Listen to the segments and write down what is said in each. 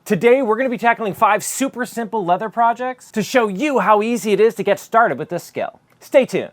Today, we're going to be tackling 5 super simple leather projects to show you how easy it is to get started with this skill. Stay tuned.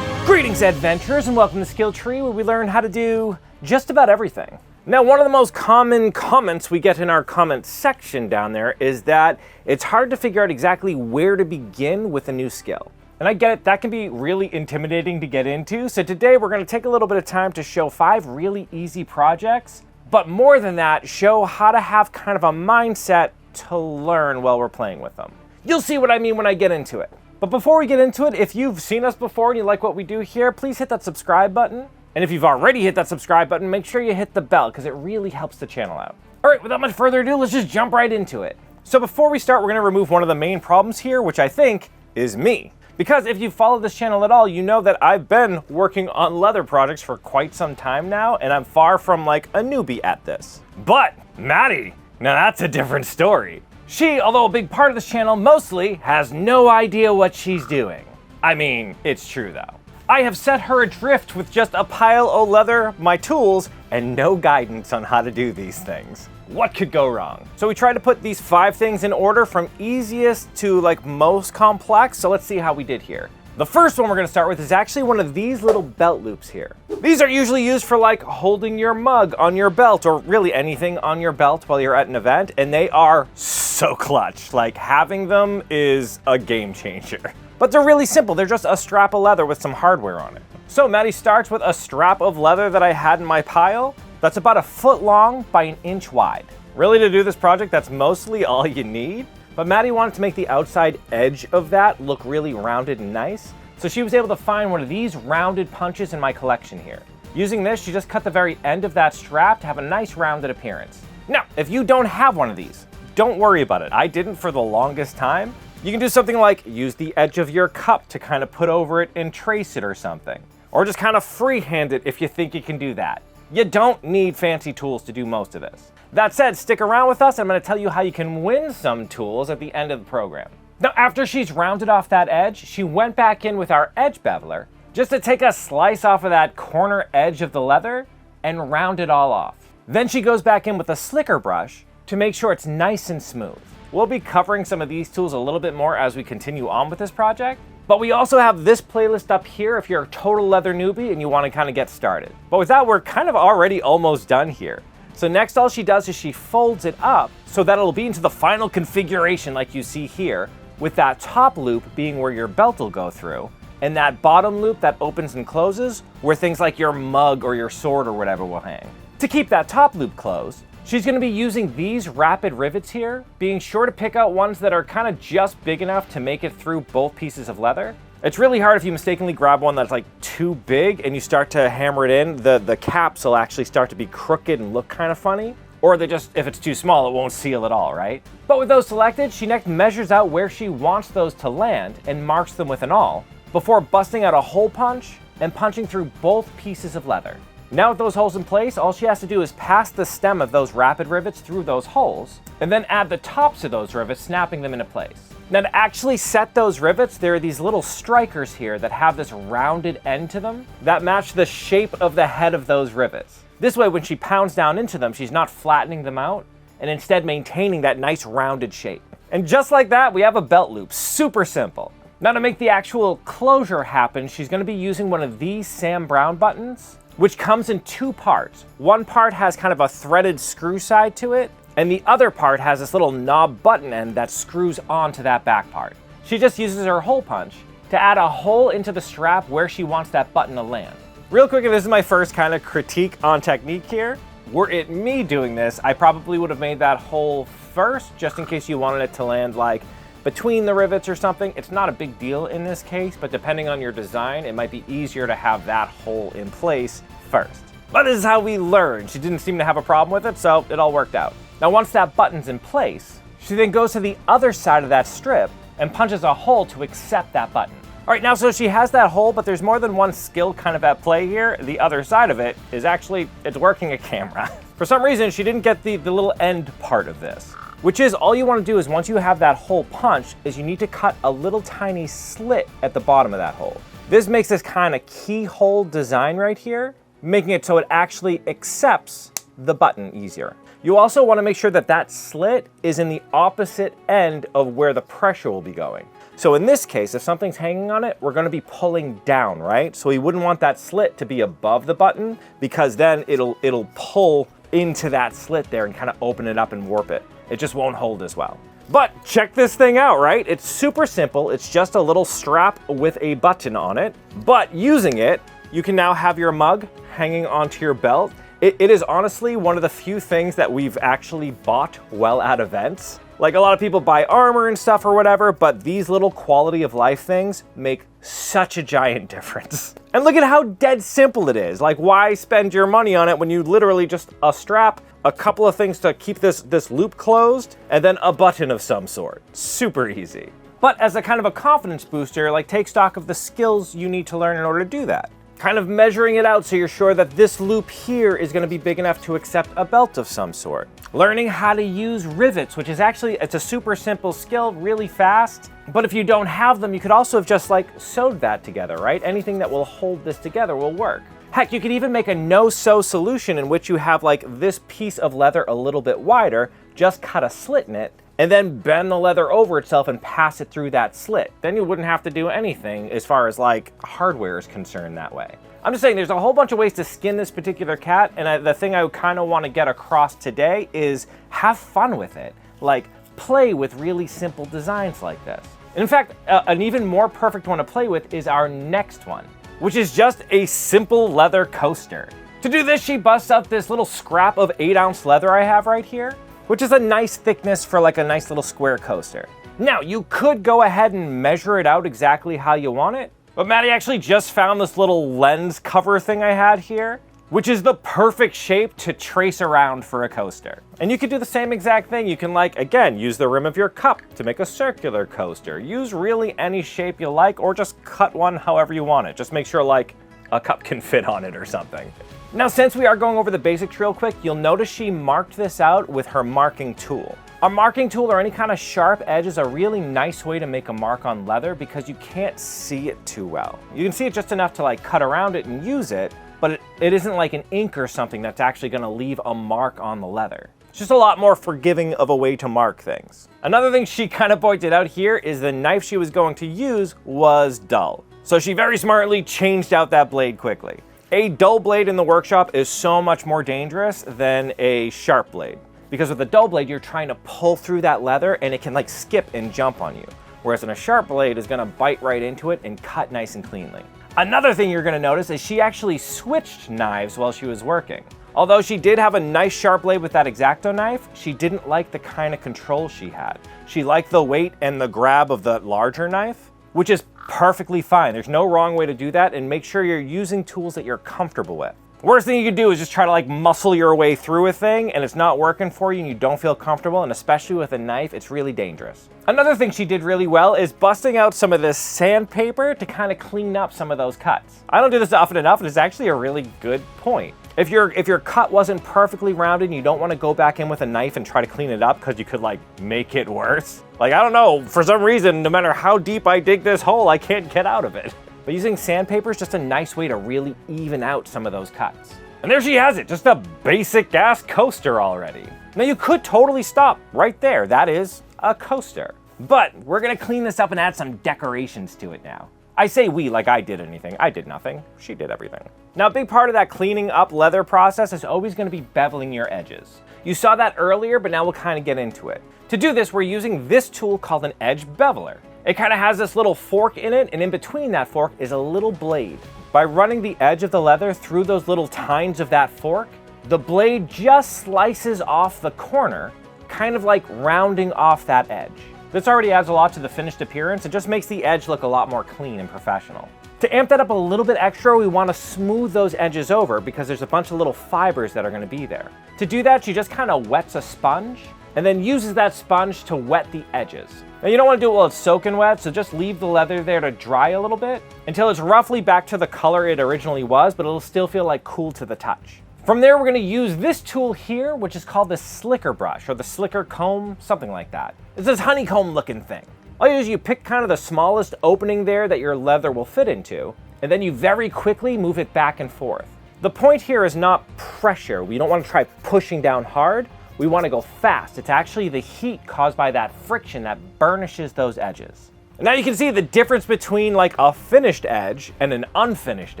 Greetings, adventurers, and welcome to Skill Tree, where we learn how to do just about everything. Now, one of the most common comments we get in our comment section down there is that it's hard to figure out exactly where to begin with a new skill. And I get it, that can be really intimidating to get into. So today we're going to take a little bit of time to show 5 really easy projects, but more than that, show how to have kind of a mindset to learn while we're playing with them. You'll see what I mean when I get into it. But before we get into it, if you've seen us before and you like what we do here, please hit that subscribe button. And if you've already hit that subscribe button, make sure you hit the bell because it really helps the channel out. All right, without much further ado, let's just jump right into it. So before we start, we're going to remove one of the main problems here, which I think is me. Because if you've followed this channel at all, you know that I've been working on leather projects for quite some time now, and I'm far from like a newbie at this. But Maddie, now that's a different story. She, although a big part of this channel, mostly has no idea what she's doing. I mean, it's true though. I have set her adrift with just a pile of leather, my tools, and no guidance on how to do these things. What could go wrong? So we tried to put these 5 things in order from easiest to like most complex, so let's see how we did here. The first one we're going to start with is actually one of these little belt loops here. These are usually used for like holding your mug on your belt or really anything on your belt while you're at an event, and they are so clutch. Like having them is a game changer. But they're really simple. They're just a strap of leather with some hardware on it. So Maddie starts with a strap of leather that I had in my pile that's about 1 foot long by 1 inch wide. Really, to do this project, that's mostly all you need. But Maddie wanted to make the outside edge of that look really rounded and nice. So she was able to find one of these rounded punches in my collection here. Using this, she just cut the very end of that strap to have a nice rounded appearance. Now, if you don't have one of these, don't worry about it. I didn't for the longest time. You can do something like use the edge of your cup to kind of put over it and trace it or something. Or just kind of freehand it if you think you can do that. You don't need fancy tools to do most of this. That said, stick around with us. I'm going to tell you how you can win some tools at the end of the program. Now, after she's rounded off that edge, she went back in with our edge beveler just to take a slice off of that corner edge of the leather and round it all off. Then she goes back in with a slicker brush to make sure it's nice and smooth. We'll be covering some of these tools a little bit more as we continue on with this project, but we also have this playlist up here if you're a total leather newbie and you want to kind of get started. But with that, we're kind of already almost done here. So next, all she does is she folds it up so that it'll be into the final configuration like you see here, with that top loop being where your belt will go through, and that bottom loop that opens and closes where things like your mug or your sword or whatever will hang. To keep that top loop closed, she's going to be using these rapid rivets here, being sure to pick out ones that are kind of just big enough to make it through both pieces of leather. It's really hard if you mistakenly grab one that's like too big and you start to hammer it in, the caps will actually start to be crooked and look kind of funny. Or if it's too small, it won't seal at all, right? But with those selected, she next measures out where she wants those to land and marks them with an awl before busting out a hole punch and punching through both pieces of leather. Now with those holes in place, all she has to do is pass the stem of those rapid rivets through those holes and then add the tops of those rivets, snapping them into place. Now to actually set those rivets, there are these little strikers here that have this rounded end to them that match the shape of the head of those rivets. This way, when she pounds down into them, she's not flattening them out and instead maintaining that nice rounded shape. And just like that, we have a belt loop, super simple. Now to make the actual closure happen, she's going to be using one of these Sam Browne buttons, which comes in 2 parts. One part has kind of a threaded screw side to it, and the other part has this little knob button end that screws onto that back part. She just uses her hole punch to add a hole into the strap where she wants that button to land. Real quick, and this is my first kind of critique on technique here. Were it me doing this, I probably would have made that hole first, just in case you wanted it to land like between the rivets or something. It's not a big deal in this case, but depending on your design, it might be easier to have that hole in place first. But this is how we learned. She didn't seem to have a problem with it, so it all worked out. Now once that button's in place, she then goes to the other side of that strip and punches a hole to accept that button. All right, now so she has that hole, but there's more than one skill kind of at play here. The other side of it is actually, it's working a camera. For some reason, she didn't get the little end part of this, which is all you want to do is once you have that hole punched is you need to cut a little tiny slit at the bottom of that hole. This makes this kind of keyhole design right here, making it so it actually accepts the button easier. You also want to make sure that that slit is in the opposite end of where the pressure will be going. So in this case, if something's hanging on it, we're going to be pulling down, right? So we wouldn't want that slit to be above the button, because then it'll pull into that slit there and kind of open it up and warp it. It just won't hold as well. But check this thing out, right? It's super simple. It's just a little strap with a button on it. But using it, you can now have your mug hanging onto your belt. It is honestly one of the few things that we've actually bought well at events. Like, a lot of people buy armor and stuff or whatever, but these little quality of life things make such a giant difference. And look at how dead simple it is. Like, why spend your money on it when you literally just a strap, a couple of things to keep this loop closed, and then a button of some sort. Super easy. But as a kind of a confidence booster, like, take stock of the skills you need to learn in order to do that. Kind of measuring it out so you're sure that this loop here is going to be big enough to accept a belt of some sort. Learning how to use rivets, which is actually, it's a super simple skill, really fast. But if you don't have them, you could also have just like sewed that together, right? Anything that will hold this together will work. Heck, you could even make a no-sew solution in which you have like this piece of leather a little bit wider, just cut a slit in it, and then bend the leather over itself and pass it through that slit. Then you wouldn't have to do anything as far as like hardware is concerned that way. I'm just saying there's a whole bunch of ways to skin this particular cat, and the thing I kind of want to get across today is have fun with it. Like, play with really simple designs like this. In fact, an even more perfect one to play with is our next one, which is just a simple leather coaster. To do this, she busts out this little scrap of 8-ounce leather I have right here, which is a nice thickness for like a nice little square coaster. Now, you could go ahead and measure it out exactly how you want it, but Maddie actually just found this little lens cover thing I had here, which is the perfect shape to trace around for a coaster. And you could do the same exact thing. You can, like, again, use the rim of your cup to make a circular coaster. Use really any shape you like, or just cut one however you want it. Just make sure like a cup can fit on it or something. Now, since we are going over the basics real quick, you'll notice she marked this out with her marking tool. A marking tool or any kind of sharp edge is a really nice way to make a mark on leather because you can't see it too well. You can see it just enough to like cut around it and use it, but it isn't like an ink or something that's actually going to leave a mark on the leather. It's just a lot more forgiving of a way to mark things. Another thing she kind of pointed out here is the knife she was going to use was dull. So she very smartly changed out that blade quickly. A dull blade in the workshop is so much more dangerous than a sharp blade. Because with a dull blade, you're trying to pull through that leather and it can like skip and jump on you. Whereas a sharp blade is gonna bite right into it and cut nice and cleanly. Another thing you're gonna notice is she actually switched knives while she was working. Although she did have a nice sharp blade with that X-Acto knife, she didn't like the kind of control she had. She liked the weight and the grab of the larger knife, which is perfectly fine. There's no wrong way to do that, and make sure you're using tools that you're comfortable with. Worst thing you could do is just try to like muscle your way through a thing and it's not working for you and you don't feel comfortable, and especially with a knife, it's really dangerous. Another thing she did really well is busting out some of this sandpaper to kind of clean up some of those cuts. I don't do this often enough, and it's actually a really good point. If your cut wasn't perfectly rounded and you don't want to go back in with a knife and try to clean it up because you could like make it worse. Like, I don't know, for some reason, no matter how deep I dig this hole, I can't get out of it. But using sandpaper is just a nice way to really even out some of those cuts. And there she has it, just a basic ass coaster already. Now you could totally stop right there. That is a coaster. But we're gonna clean this up and add some decorations to it now. I say we like I did anything. I did nothing. She did everything. Now, a big part of that cleaning up leather process is always gonna be beveling your edges. You saw that earlier, but now we'll kind of get into it. To do this, we're using this tool called an edge beveler. It kind of has this little fork in it, and in between that fork is a little blade. By running the edge of the leather through those little tines of that fork, the blade just slices off the corner, kind of like rounding off that edge. This already adds a lot to the finished appearance. It just makes the edge look a lot more clean and professional. To amp that up a little bit extra, we want to smooth those edges over because there's a bunch of little fibers that are going to be there. To do that, she just kind of wets a sponge and then uses that sponge to wet the edges. Now, you don't want to do it while it's soaking wet, so just leave the leather there to dry a little bit until it's roughly back to the color it originally was, but it'll still feel like cool to the touch. From there, we're going to use this tool here, which is called the slicker brush or the slicker comb, something like that. It's this honeycomb looking thing. All you do is you pick kind of the smallest opening there that your leather will fit into, and then you very quickly move it back and forth. The point here is not pressure. We don't want to try pushing down hard. We want to go fast. It's actually the heat caused by that friction that burnishes those edges. And now you can see the difference between like a finished edge and an unfinished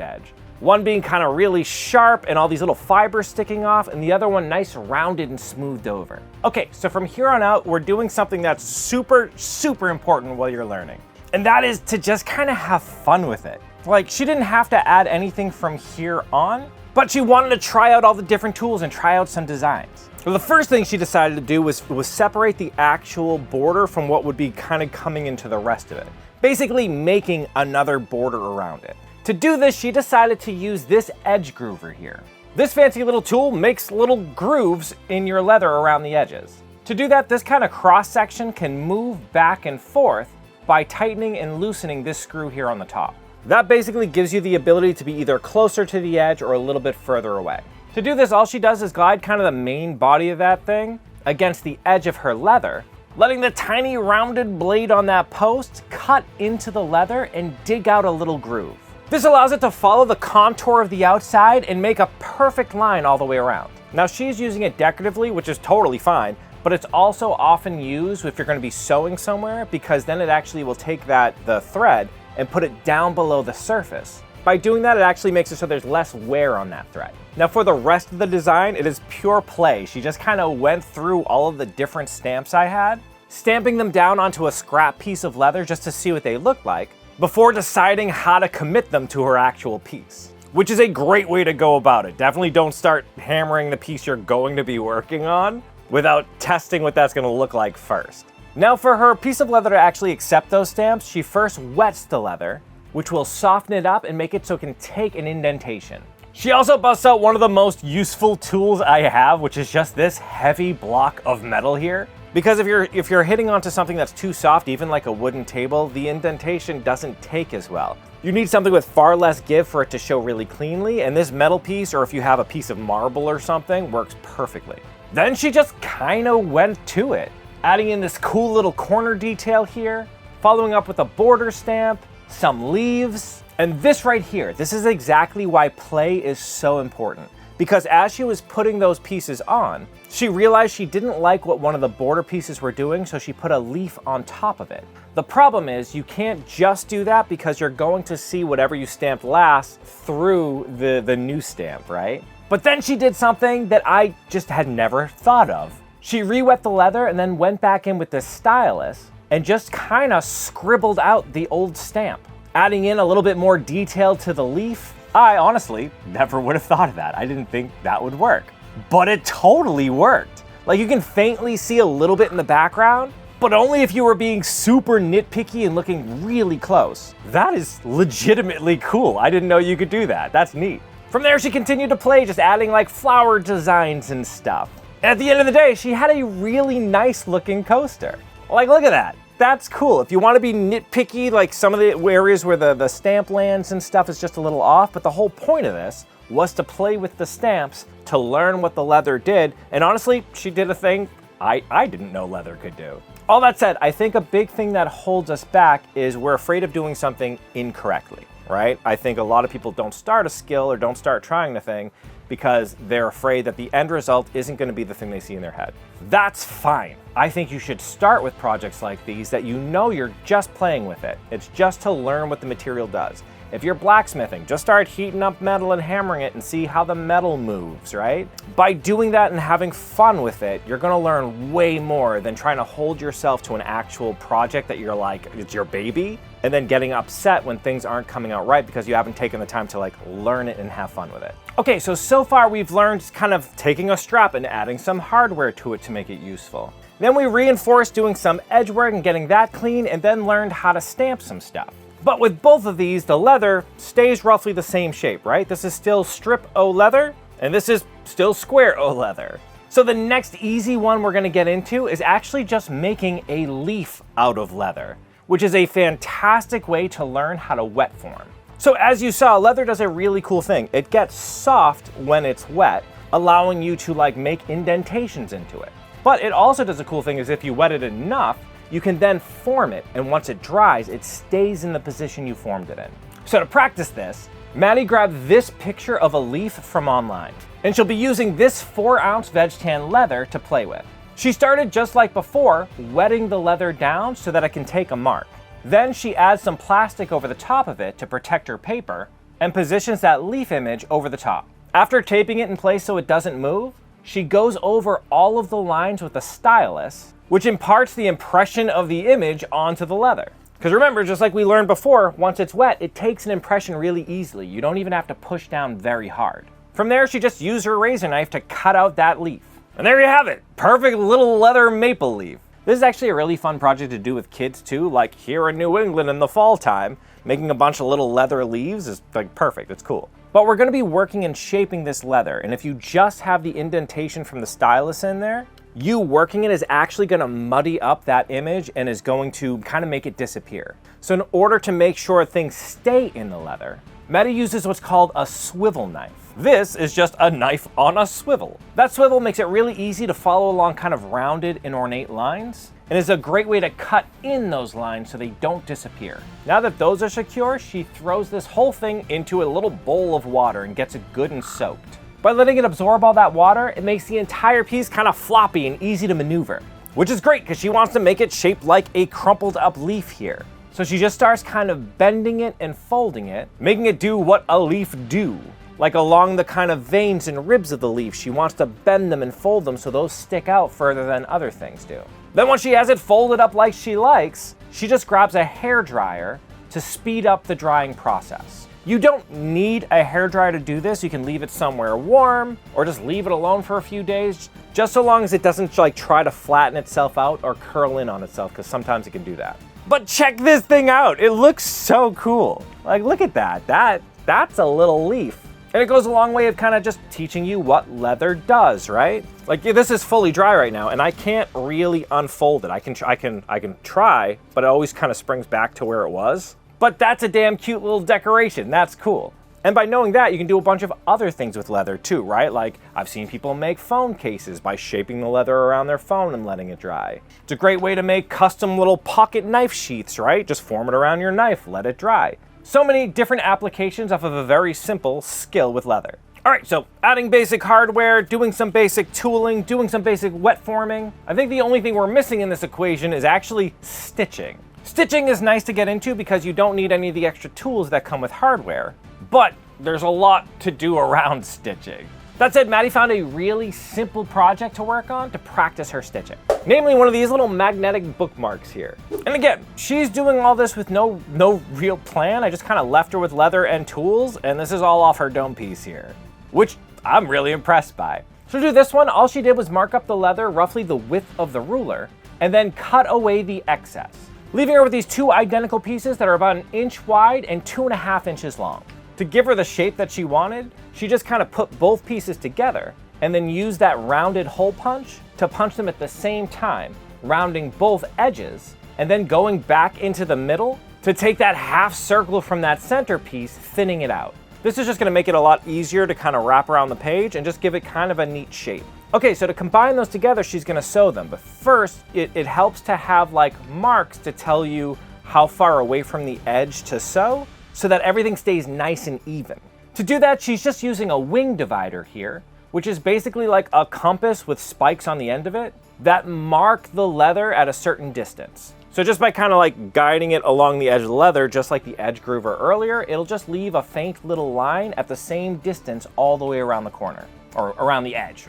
edge. One being kind of really sharp and all these little fibers sticking off, and the other one nice, rounded, and smoothed over. Okay, so from here on out, we're doing something that's super, super important while you're learning. And that is to just kind of have fun with it. Like, she didn't have to add anything from here on, but she wanted to try out all the different tools and try out some designs. Well, the first thing she decided to do was separate the actual border from what would be kind of coming into the rest of it. Basically making another border around it. To do this, she decided to use this edge groover here. This fancy little tool makes little grooves in your leather around the edges. To do that, this kind of cross section can move back and forth by tightening and loosening this screw here on the top. That basically gives you the ability to be either closer to the edge or a little bit further away. To do this, all she does is glide kind of the main body of that thing against the edge of her leather, letting the tiny rounded blade on that post cut into the leather and dig out a little groove. This allows it to follow the contour of the outside and make a perfect line all the way around. Now she's using it decoratively, which is totally fine, but it's also often used if you're going to be sewing somewhere, because then it actually will take the thread and put it down below the surface. By doing that, it actually makes it so there's less wear on that thread. Now for the rest of the design, it is pure play. She just kind of went through all of the different stamps I had, stamping them down onto a scrap piece of leather just to see what they look like, before deciding how to commit them to her actual piece. Which is a great way to go about it. Definitely don't start hammering the piece you're going to be working on without testing what that's going to look like first. Now for her piece of leather to actually accept those stamps, she first wets the leather, which will soften it up and make it so it can take an indentation. She also busts out one of the most useful tools I have, which is just this heavy block of metal here. Because if you're hitting onto something that's too soft, even like a wooden table, the indentation doesn't take as well. You need something with far less give for it to show really cleanly, and this metal piece, or if you have a piece of marble or something, works perfectly. Then she just kind of went to it, adding in this cool little corner detail here, following up with a border stamp, some leaves, and this right here. This is exactly why play is so important. Because as she was putting those pieces on, she realized she didn't like what one of the border pieces were doing, so she put a leaf on top of it. The problem is you can't just do that because you're going to see whatever you stamped last through the new stamp, right? But then she did something that I just had never thought of. She re-wet the leather and then went back in with the stylus and just kind of scribbled out the old stamp, adding in a little bit more detail to the leaf. I honestly never would have thought of that. I didn't think that would work, but it totally worked. Like, you can faintly see a little bit in the background, but only if you were being super nitpicky and looking really close. That is legitimately cool. I didn't know you could do that. That's neat. From there, she continued to play, just adding like flower designs and stuff. And at the end of the day, she had a really nice looking coaster. Like, look at that. That's cool. If you want to be nitpicky, like some of the areas where the stamp lands and stuff is just a little off, but the whole point of this was to play with the stamps to learn what the leather did. And honestly, she did a thing I didn't know leather could do. All that said, I think a big thing that holds us back is we're afraid of doing something incorrectly, right? I think a lot of people don't start a skill or don't start trying a thing because they're afraid that the end result isn't going to be the thing they see in their head. That's fine. I think you should start with projects like these that you know you're just playing with it. It's just to learn what the material does. If you're blacksmithing, just start heating up metal and hammering it and see how the metal moves, right? By doing that and having fun with it, you're gonna learn way more than trying to hold yourself to an actual project that you're like, it's your baby, and then getting upset when things aren't coming out right because you haven't taken the time to like learn it and have fun with it. Okay, so far we've learned kind of taking a strap and adding some hardware to it to make it useful. Then we reinforced doing some edge work and getting that clean, and then learned how to stamp some stuff. But with both of these, the leather stays roughly the same shape, right? This is still strip O leather, and this is still square O leather. So the next easy one we're gonna get into is actually just making a leaf out of leather, which is a fantastic way to learn how to wet form. So as you saw, leather does a really cool thing. It gets soft when it's wet, allowing you to like make indentations into it. But it also does a cool thing is if you wet it enough, you can then form it, and once it dries, it stays in the position you formed it in. So to practice this, Maddie grabbed this picture of a leaf from online, and she'll be using this 4-ounce veg tan leather to play with. She started just like before, wetting the leather down so that it can take a mark. Then she adds some plastic over the top of it to protect her paper, and positions that leaf image over the top. After taping it in place so it doesn't move, she goes over all of the lines with a stylus, which imparts the impression of the image onto the leather. Because remember, just like we learned before, once it's wet, it takes an impression really easily. You don't even have to push down very hard. From there, she just used her razor knife to cut out that leaf. And there you have it, perfect little leather maple leaf. This is actually a really fun project to do with kids too, like here in New England in the fall time, making a bunch of little leather leaves is like perfect, it's cool. But we're gonna be working and shaping this leather, and if you just have the indentation from the stylus in there, you working it is actually gonna muddy up that image and is going to kind of make it disappear. So in order to make sure things stay in the leather, Meta uses what's called a swivel knife. This is just a knife on a swivel. That swivel makes it really easy to follow along kind of rounded and ornate lines, and is a great way to cut in those lines so they don't disappear. Now that those are secure, she throws this whole thing into a little bowl of water and gets it good and soaked. By letting it absorb all that water, it makes the entire piece kind of floppy and easy to maneuver, which is great because she wants to make it shaped like a crumpled up leaf here. So she just starts kind of bending it and folding it, making it do what a leaf do. Like along the kind of veins and ribs of the leaf, she wants to bend them and fold them so those stick out further than other things do. Then once she has it folded up like she likes, she just grabs a hairdryer to speed up the drying process. You don't need a hairdryer to do this. You can leave it somewhere warm or just leave it alone for a few days, just so long as it doesn't like try to flatten itself out or curl in on itself, because sometimes it can do that. But check this thing out. It looks so cool. Like, look at that. That's a little leaf. And it goes a long way of kind of just teaching you what leather does, right? Like this is fully dry right now, and I can't really unfold it. I can try, but it always kind of springs back to where it was. But that's a damn cute little decoration. That's cool. And by knowing that, you can do a bunch of other things with leather too, right? Like I've seen people make phone cases by shaping the leather around their phone and letting it dry. It's a great way to make custom little pocket knife sheaths, right? Just form it around your knife, let it dry. So many different applications off of a very simple skill with leather. All right, so adding basic hardware, doing some basic tooling, doing some basic wet forming. I think the only thing we're missing in this equation is actually stitching. Stitching is nice to get into because you don't need any of the extra tools that come with hardware, but there's a lot to do around stitching. That said, Maddie found a really simple project to work on to practice her stitching. Namely, one of these little magnetic bookmarks here. And again, she's doing all this with no real plan. I just kind of left her with leather and tools, and this is all off her dome piece here, which I'm really impressed by. So to do this one, all she did was mark up the leather roughly the width of the ruler, and then cut away the excess, leaving her with these two identical pieces that are about 1 inch wide and 2.5 inches long. To give her the shape that she wanted, she just kind of put both pieces together and then used that rounded hole punch to punch them at the same time, rounding both edges, and then going back into the middle to take that half circle from that center piece, thinning it out. This is just gonna make it a lot easier to kind of wrap around the page and just give it kind of a neat shape. Okay, so to combine those together, she's gonna sew them, but first, it helps to have like marks to tell you how far away from the edge to sew, so that everything stays nice and even. To do that, she's just using a wing divider here, which is basically like a compass with spikes on the end of it that mark the leather at a certain distance. So just by kind of like guiding it along the edge of the leather, just like the edge groover earlier, it'll just leave a faint little line at the same distance all the way around the corner, or around the edge.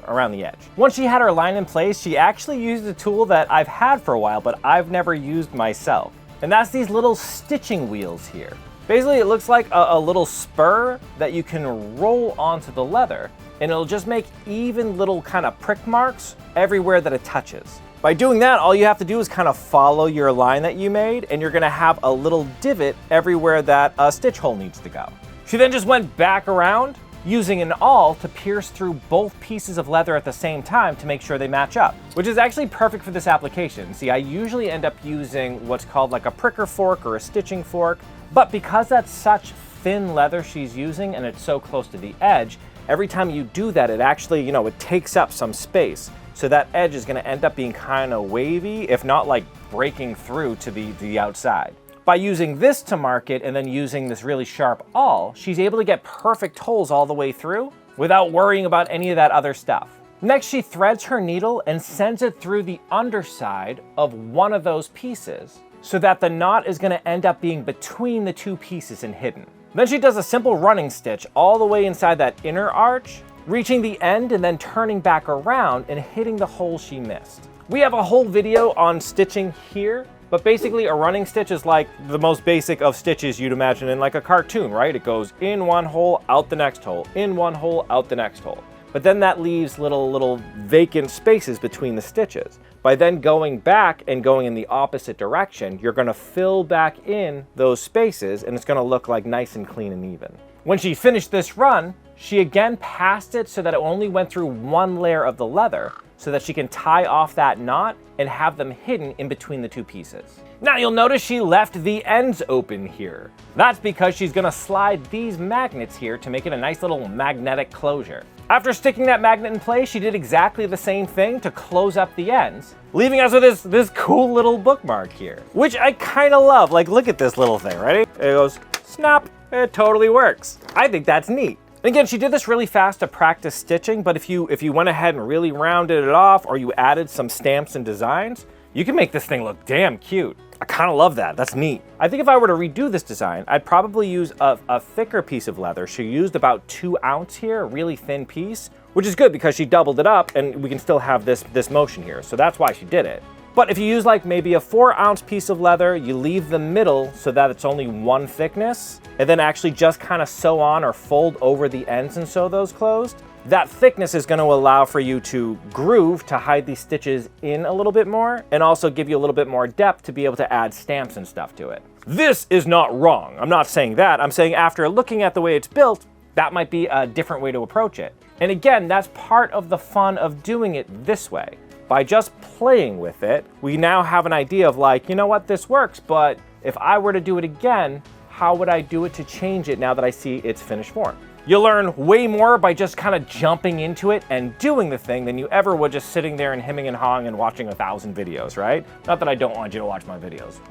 Once she had her line in place, she actually used a tool that I've had for a while, but I've never used myself. And that's these little stitching wheels here. Basically, it looks like a little spur that you can roll onto the leather, and it'll just make even little kind of prick marks everywhere that it touches. By doing that, all you have to do is kind of follow your line that you made, and you're gonna have a little divot everywhere that a stitch hole needs to go. She then just went back around, using an awl to pierce through both pieces of leather at the same time to make sure they match up, which is actually perfect for this application. See, I usually end up using what's called like a pricker fork or a stitching fork, but because that's such thin leather she's using and it's so close to the edge, every time you do that, it actually, it takes up some space. So that edge is gonna end up being kind of wavy, if not like breaking through to the outside. by using this to mark it and then using this really sharp awl, she's able to get perfect holes all the way through without worrying about any of that other stuff. Next, she threads her needle and sends it through the underside of one of those pieces so that the knot is going to end up being between the two pieces and hidden. Then she does a simple running stitch all the way inside that inner arch, reaching the end and then turning back around and hitting the hole she missed. We have a whole video on stitching here, but basically a running stitch is like the most basic of stitches you'd imagine in like a cartoon, right? It goes in one hole, out the next hole, in one hole, out the next hole. But then that leaves little vacant spaces between the stitches. By then going back and going in the opposite direction, you're gonna fill back in those spaces and it's gonna look like nice and clean and even. When she finished this run, she again passed it so that it only went through one layer of the leather so that she can tie off that knot and have them hidden in between the two pieces. Now you'll notice she left the ends open here. That's because she's gonna slide these magnets here to make it a nice little magnetic closure. After sticking that magnet in place, she did exactly the same thing to close up the ends, leaving us with this cool little bookmark here, which I kind of love. Like, look at this little thing, ready? It goes, snap, it totally works. I think that's neat. And again, she did this really fast to practice stitching, but if you went ahead and really rounded it off or you added some stamps and designs, you can make this thing look damn cute. I kind of love that. That's neat. I think if I were to redo this design, I'd probably use a thicker piece of leather. She used about 2 ounce here, a really thin piece, which is good because she doubled it up and we can still have this motion here. So that's why she did it. But if you use like maybe a 4 ounce piece of leather, you leave the middle so that it's only one thickness, and then actually just kind of sew on or fold over the ends and sew those closed. That thickness is going to allow for you to groove to hide these stitches in a little bit more and also give you a little bit more depth to be able to add stamps and stuff to it. This is not wrong. I'm not saying that. I'm saying after looking at the way it's built, that might be a different way to approach it. And again, that's part of the fun of doing it this way. By just playing with it, we now have an idea of like, you know what, this works, but if I were to do it again, how would I do it to change it now that I see its finished form? You'll learn way more by just kind of jumping into it and doing the thing than you ever would just sitting there and hemming and hawing and watching 1,000 videos, right? Not that I don't want you to watch my videos,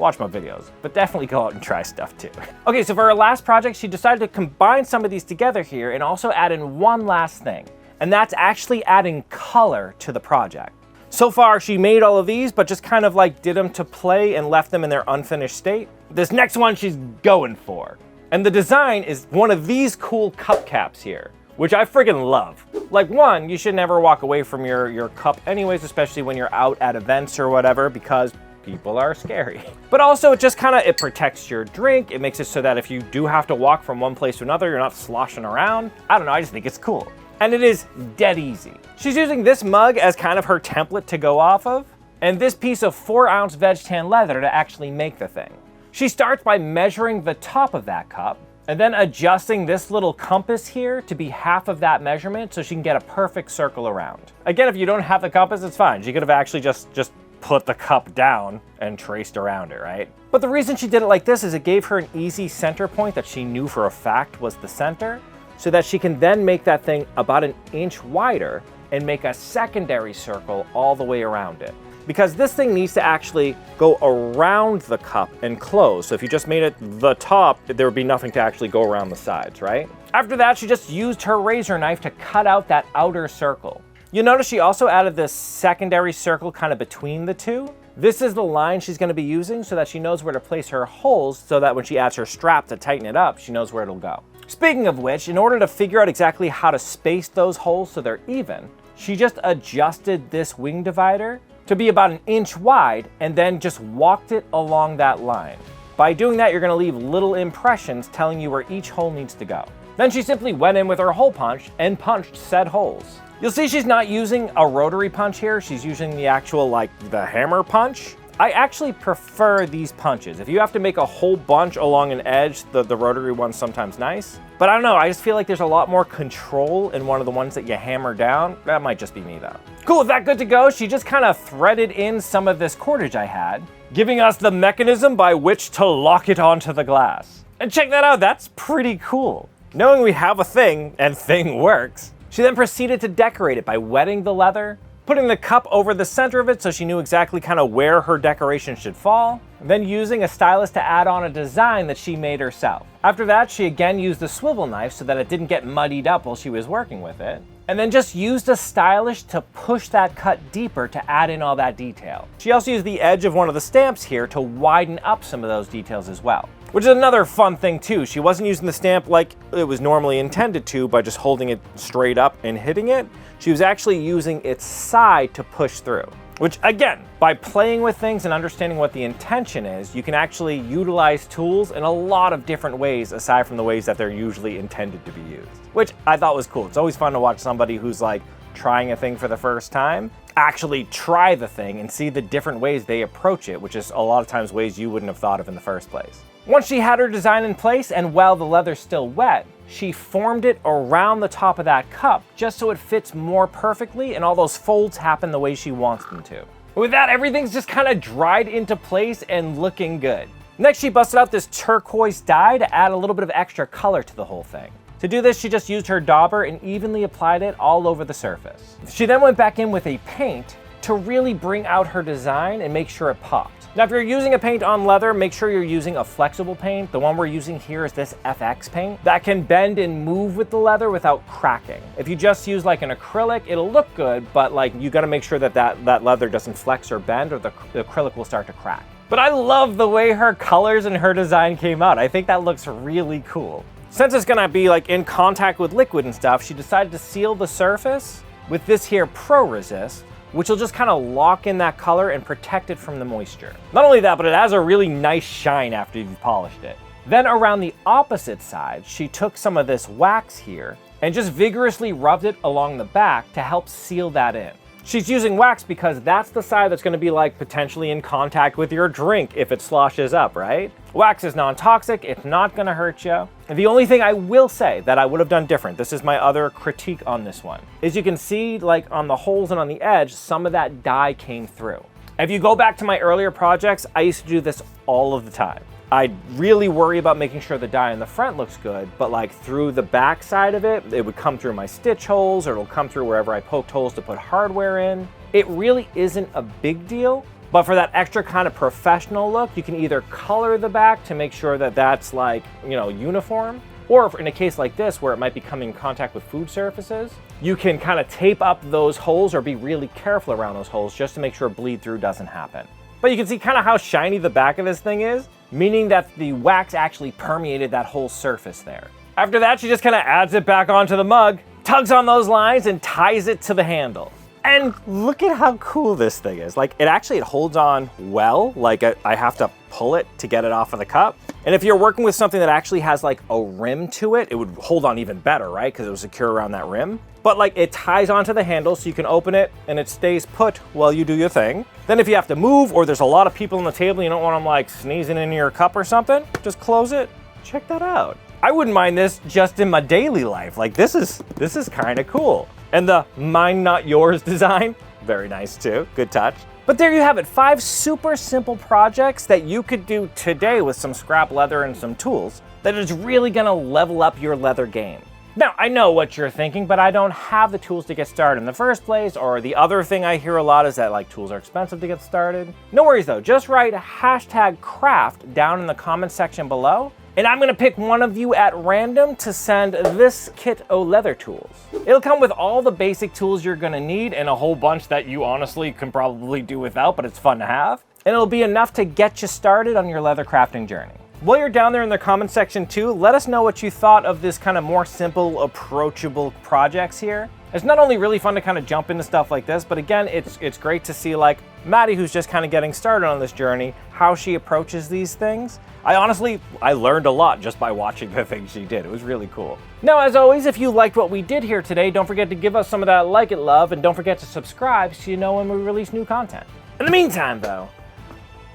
but definitely go out and try stuff too. Okay, so for our last project, she decided to combine some of these together here and also add in one last thing, and that's actually adding color to the project. So far, she made all of these, but just kind of like did them to play and left them in their unfinished state. This next one she's going for. And the design is one of these cool cup caps here, which I friggin' love. Like one, you should never walk away from your cup anyways, especially when you're out at events or whatever, because people are scary. But also it protects your drink. It makes it so that if you do have to walk from one place to another, you're not sloshing around. I don't know, I just think it's cool. And it is dead easy. She's using this mug as kind of her template to go off of, and this piece of 4 ounce veg tan leather to actually make the thing. She starts by measuring the top of that cup, and then adjusting this little compass here to be half of that measurement so she can get a perfect circle around. Again, if you don't have the compass, it's fine. She could have actually just put the cup down and traced around it, right? But the reason she did it like this is it gave her an easy center point that she knew for a fact was the center, so that she can then make that thing about 1 inch wider and make a secondary circle all the way around it. Because this thing needs to actually go around the cup and close. So if you just made it the top, there would be nothing to actually go around the sides, right? After that, she just used her razor knife to cut out that outer circle. You'll notice she also added this secondary circle kind of between the two. This is the line she's going to be using so that she knows where to place her holes so that when she adds her strap to tighten it up, she knows where it'll go. Speaking of which, in order to figure out exactly how to space those holes so they're even, she just adjusted this wing divider to be about 1 inch wide and then just walked it along that line. By doing that, you're going to leave little impressions telling you where each hole needs to go. Then she simply went in with her hole punch and punched said holes. You'll see she's not using a rotary punch here, she's using the actual the hammer punch. I actually prefer these punches. If you have to make a whole bunch along an edge, the rotary one's sometimes nice. But I don't know, I just feel like there's a lot more control in one of the ones that you hammer down. That might just be me though. Cool, with that good to go, she just kind of threaded in some of this cordage I had, giving us the mechanism by which to lock it onto the glass. And check that out, that's pretty cool. Knowing we have a thing, and thing works, she then proceeded to decorate it by wetting the leather, putting the cup over the center of it so she knew exactly kind of where her decoration should fall, then using a stylus to add on a design that she made herself. After that, she again used the swivel knife so that it didn't get muddied up while she was working with it, and then just used a stylus to push that cut deeper to add in all that detail. She also used the edge of one of the stamps here to widen up some of those details as well, which is another fun thing too. She wasn't using the stamp like it was normally intended to by just holding it straight up and hitting it. She was actually using its side to push through. Which again, by playing with things and understanding what the intention is, you can actually utilize tools in a lot of different ways aside from the ways that they're usually intended to be used. Which I thought was cool. It's always fun to watch somebody who's like trying a thing for the first time actually try the thing and see the different ways they approach it, which is a lot of times ways you wouldn't have thought of in the first place. Once she had her design in place and while the leather's still wet, she formed it around the top of that cup just so it fits more perfectly and all those folds happen the way she wants them to. With that, everything's just kind of dried into place and looking good. Next, she busted out this turquoise dye to add a little bit of extra color to the whole thing. To do this, she just used her dauber and evenly applied it all over the surface. She then went back in with a paint to really bring out her design and make sure it popped. Now, if you're using a paint on leather, make sure you're using a flexible paint. The one we're using here is this FX paint that can bend and move with the leather without cracking. If you just use like an acrylic, it'll look good, but like you gotta make sure that that leather doesn't flex or bend or the acrylic will start to crack. But I love the way her colors and her design came out. I think that looks really cool. Since it's gonna be like in contact with liquid and stuff, she decided to seal the surface with this here Pro Resist, which will just kind of lock in that color and protect it from the moisture. Not only that, but it has a really nice shine after you've polished it. Then around the opposite side, she took some of this wax here and just vigorously rubbed it along the back to help seal that in. She's using wax because that's the side that's gonna be like potentially in contact with your drink if it sloshes up, right? Wax is non-toxic, it's not gonna hurt you. And the only thing I will say that I would have done different, this is my other critique on this one, is you can see like on the holes and on the edge, some of that dye came through. If you go back to my earlier projects, I used to do this all of the time. I'd really worry about making sure the dye in the front looks good, but like through the back side of it, it would come through my stitch holes or it'll come through wherever I poked holes to put hardware in. It really isn't a big deal, but for that extra kind of professional look, you can either color the back to make sure that that's like, you know, uniform, or in a case like this where it might be coming in contact with food surfaces, you can kind of tape up those holes or be really careful around those holes just to make sure bleed through doesn't happen. But you can see kind of how shiny the back of this thing is, meaning that the wax actually permeated that whole surface there. After that, she just kind of adds it back onto the mug, tugs on those lines and ties it to the handle. And look at how cool this thing is. Like it holds on well, like I have to pull it to get it off of the cup. And if you're working with something that actually has like a rim to it, it would hold on even better, right? Because it was secure around that rim. But like it ties onto the handle so you can open it and it stays put while you do your thing. Then if you have to move or there's a lot of people on the table, you don't want them like sneezing in your cup or something, just close it. Check that out. I wouldn't mind this just in my daily life. Like this is kind of cool. And the mine not yours design, very nice too, good touch. But there you have it, 5 super simple projects that you could do today with some scrap leather and some tools that is really gonna level up your leather game. Now, I know what you're thinking, but I don't have the tools to get started in the first place, or the other thing I hear a lot is that like tools are expensive to get started. No worries though, just write #craft down in the comment section below, and I'm gonna pick one of you at random to send this kit o' leather tools. It'll come with all the basic tools you're gonna need and a whole bunch that you honestly can probably do without, but it's fun to have. And it'll be enough to get you started on your leather crafting journey. While you're down there in the comment section too, let us know what you thought of this kind of more simple, approachable projects here. It's not only really fun to kind of jump into stuff like this, but again, it's great to see like Maddie, who's just kind of getting started on this journey, how she approaches these things. I learned a lot just by watching the things she did. It was really cool. Now, as always, if you liked what we did here today, don't forget to give us some of that like it love, and don't forget to subscribe so you know when we release new content. In the meantime, though,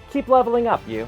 keep leveling up, you.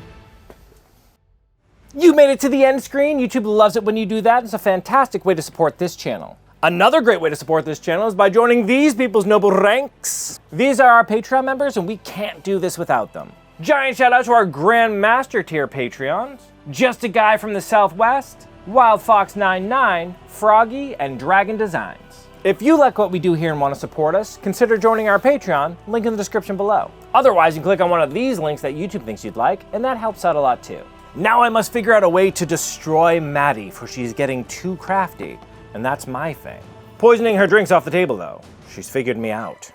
You made it to the end screen. YouTube loves it when you do that. It's a fantastic way to support this channel. Another great way to support this channel is by joining these people's noble ranks. These are our Patreon members, and we can't do this without them. Giant shout out to our Grand Master tier Patreons, Just a Guy from the Southwest, Wild Fox 99, Froggy, and Dragon Designs. If you like what we do here and want to support us, consider joining our Patreon, link in the description below. Otherwise, you can click on one of these links that YouTube thinks you'd like, and that helps out a lot too. Now I must figure out a way to destroy Maddie, for she's getting too crafty, and that's my thing. Poisoning her drinks off the table though. She's figured me out.